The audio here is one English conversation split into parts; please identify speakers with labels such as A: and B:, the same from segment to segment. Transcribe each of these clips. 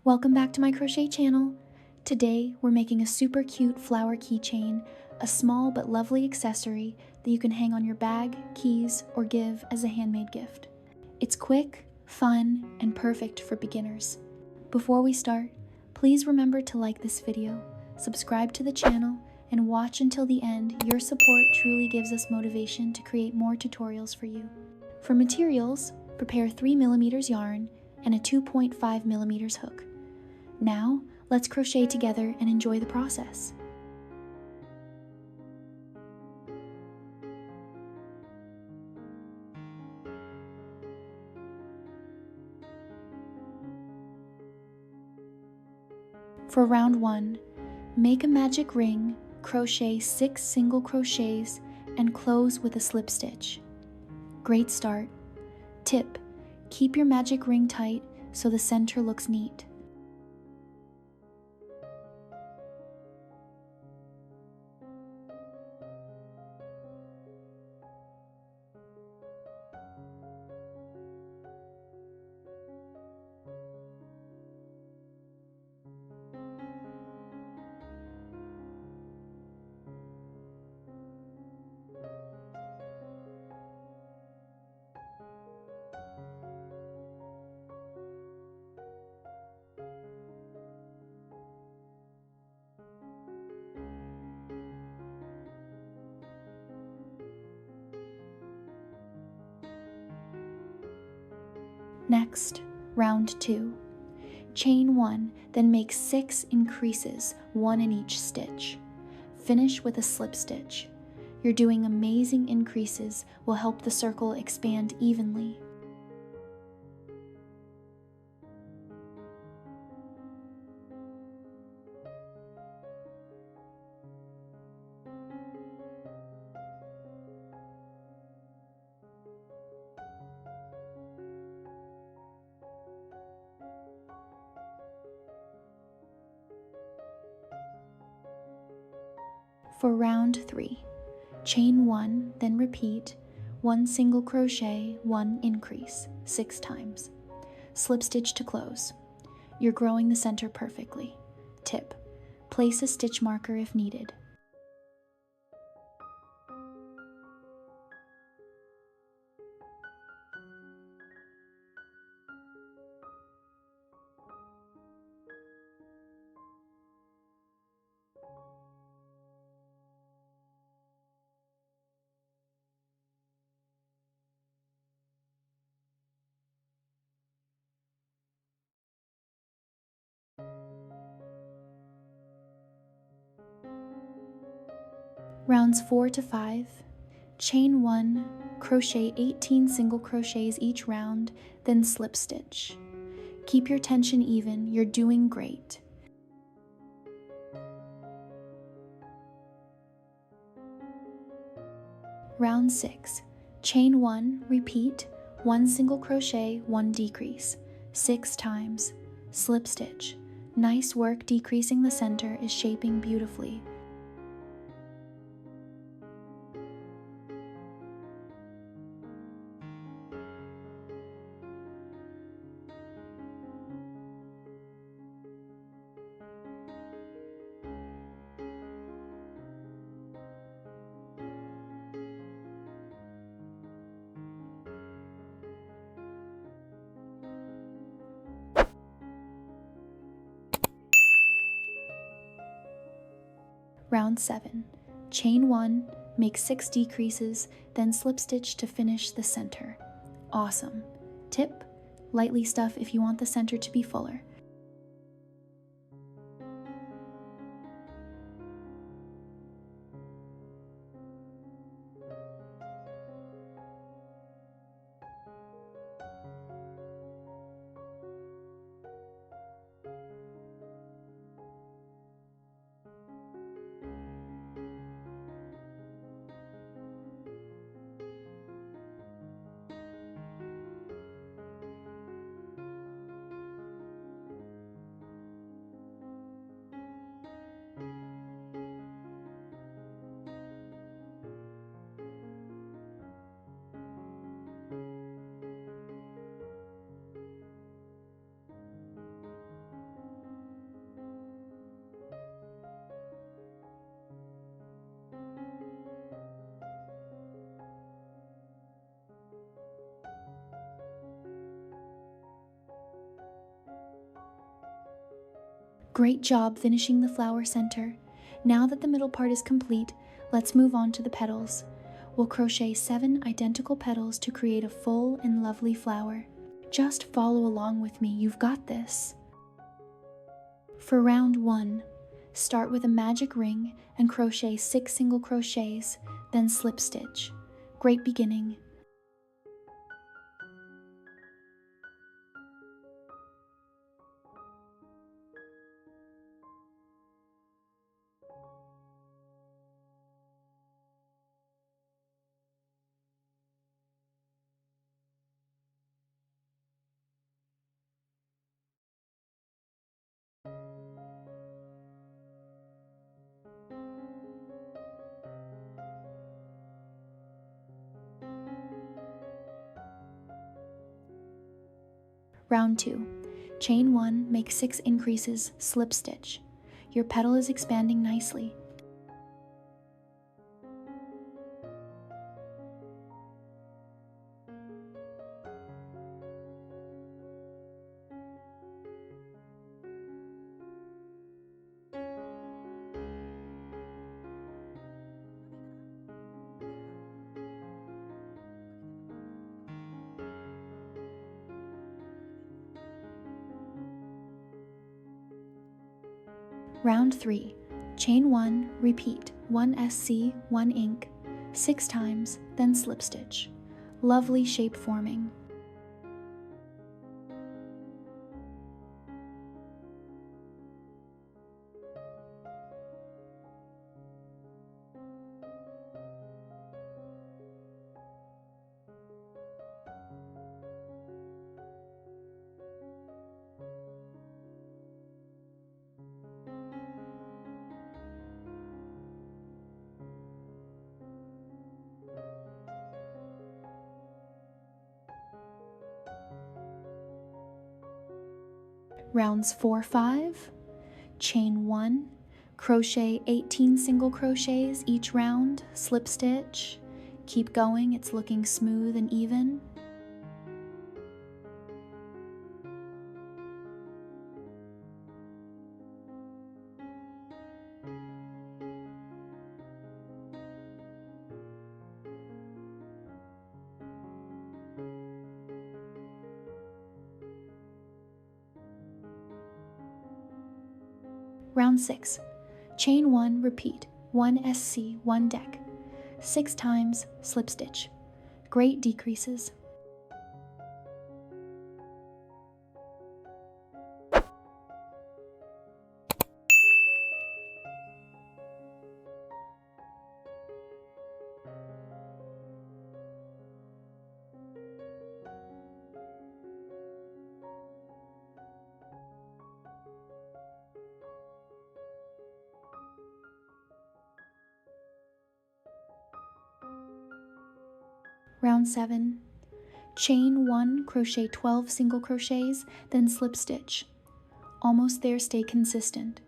A: Welcome back to my crochet channel. Today we're making a super cute flower keychain, a small but lovely accessory that you can hang on your bag, keys, or give as a handmade gift. It's quick, fun, and perfect for beginners. Before we start, please remember to like this video, subscribe to the channel, and watch until the end. Your support truly gives us motivation to create more tutorials for you. For materials, prepare 3mm yarn and a 2.5mm hook. Now, let's crochet together and enjoy the process. For round 1, make a magic ring, crochet 6 single crochets, and close with a slip stitch. Great start. Tip: keep your magic ring tight so the center looks neat. Next, round 2. Chain 1, then make 6 increases, 1 in each stitch. Finish with a slip stitch. You're doing amazing. Increases will help the circle expand evenly. For round 3, chain 1, then repeat 1 single crochet, 1 increase, 6 times. Slip stitch to close. You're growing the center perfectly. Tip: place a stitch marker if needed. Rounds 4 to 5, chain 1, crochet 18 single crochets each round, then slip stitch. Keep your tension even, you're doing great. Round 6, chain 1, repeat 1 single crochet, 1 decrease, 6 times. Slip stitch. Nice work decreasing the center, is shaping beautifully. Round 7, chain 1, make 6 decreases, then slip stitch to finish the center. Awesome. Tip: lightly stuff if you want the center to be fuller. Great job finishing the flower center. Now that the middle part is complete, let's move on to the petals. We'll crochet 7 identical petals to create a full and lovely flower. Just follow along with me, you've got this. For round 1, start with a magic ring and crochet 6 single crochets, then slip stitch. Great beginning. Round 2. Chain 1, make 6 increases, slip stitch. Your petal is expanding nicely. Round 3. Chain 1, repeat 1 SC, 1 ink, 6 times, then slip stitch. Lovely shape forming. Rounds 4, 5, chain 1, crochet 18 single crochets each round, slip stitch. Keep going, it's looking smooth and even. Round 6. Chain 1, repeat 1 SC, 1 deck, 6 times, slip stitch. Great decreases. Round 7. Chain 1, crochet 12 single crochets, then slip stitch. Almost there, stay consistent.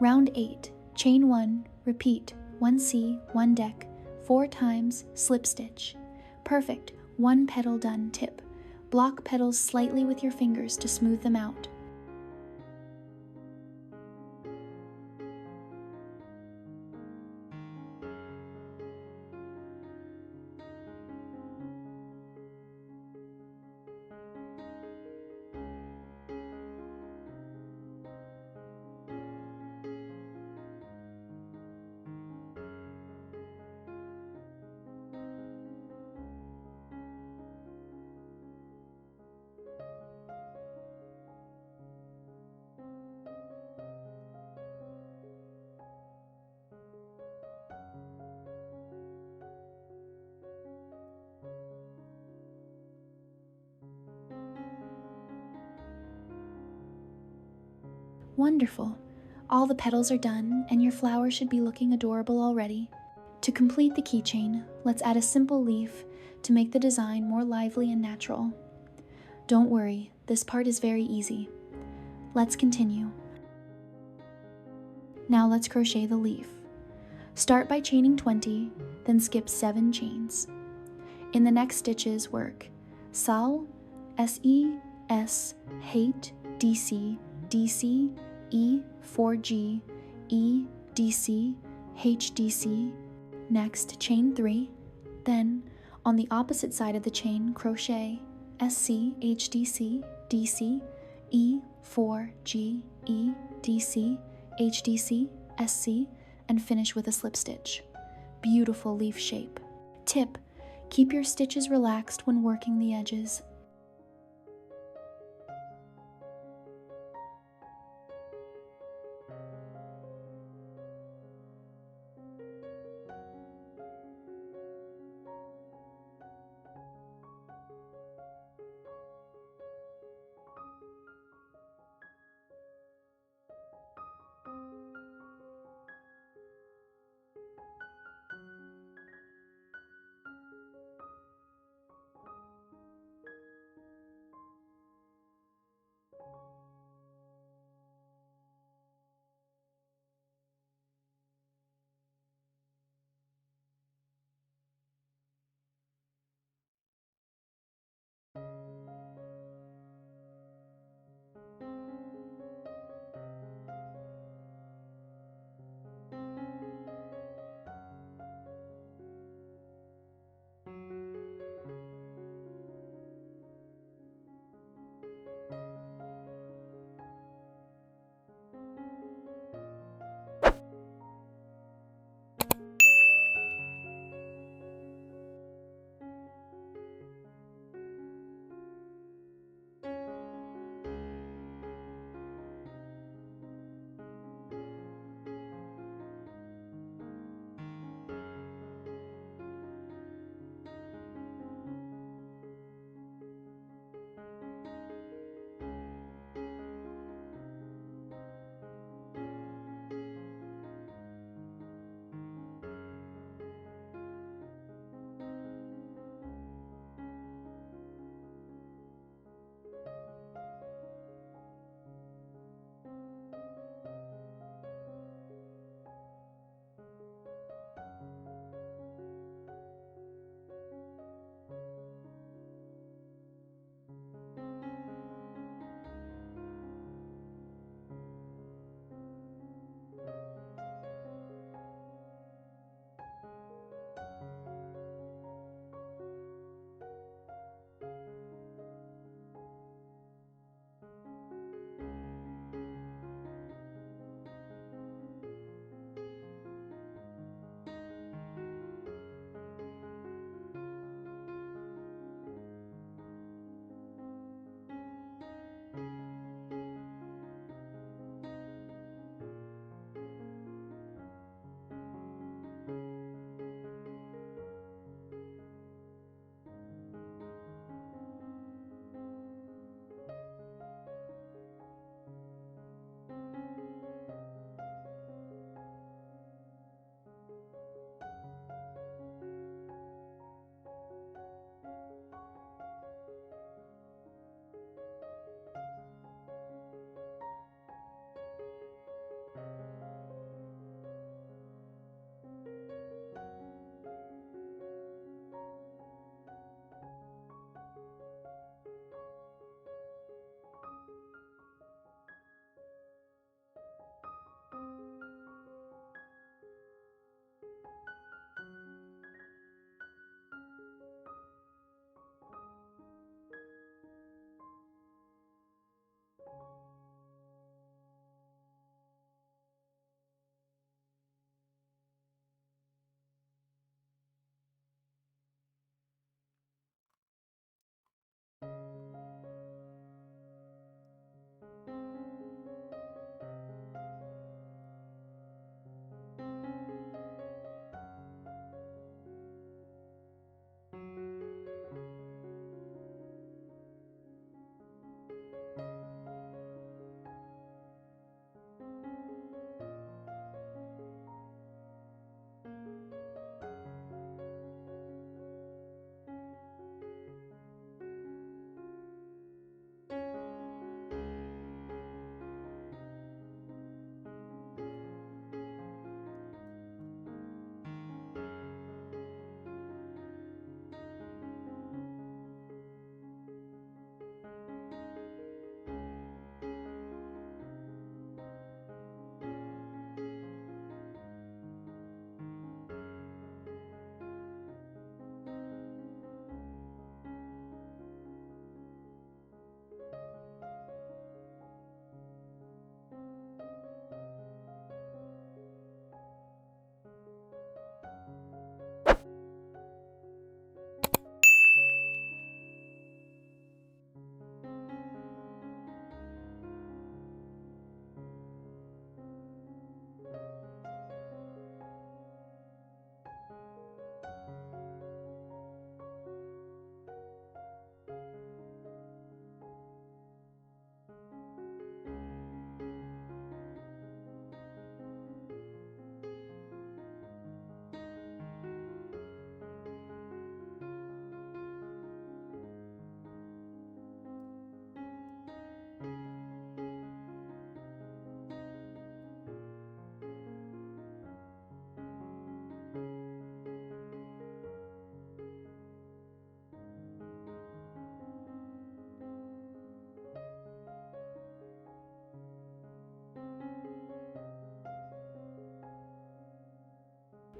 A: Round 8. Chain 1, repeat 1C, 1 deck, 4 times, slip stitch. Perfect, 1 petal done. Tip: block petals slightly with your fingers to smooth them out. Wonderful! All the petals are done, and your flower should be looking adorable already. To complete the keychain, let's add a simple leaf to make the design more lively and natural. Don't worry, this part is very easy. Let's continue. Now let's crochet the leaf. Start by chaining 20, then skip 7 chains. In the next stitches, work SAL, SE, S, H, DC, DC, E, 4G, E, DC, HDC. Next, chain 3. Then, on the opposite side of the chain, crochet SC, HDC, DC, E, 4G, E, DC, HDC, SC, and finish with a slip stitch. Beautiful leaf shape. Tip: keep your stitches relaxed when working the edges.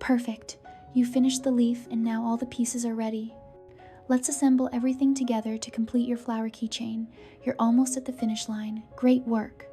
A: Perfect. You finished the leaf and now all the pieces are ready. Let's assemble everything together to complete your flower keychain. You're almost at the finish line. Great work.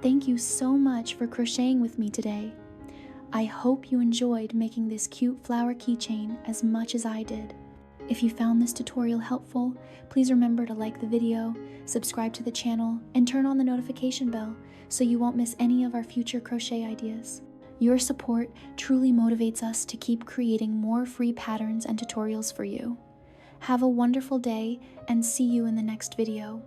A: Thank you so much for crocheting with me today. I hope you enjoyed making this cute flower keychain as much as I did. If you found this tutorial helpful, please remember to like the video, subscribe to the channel, and turn on the notification bell so you won't miss any of our future crochet ideas. Your support truly motivates us to keep creating more free patterns and tutorials for you. Have a wonderful day and see you in the next video.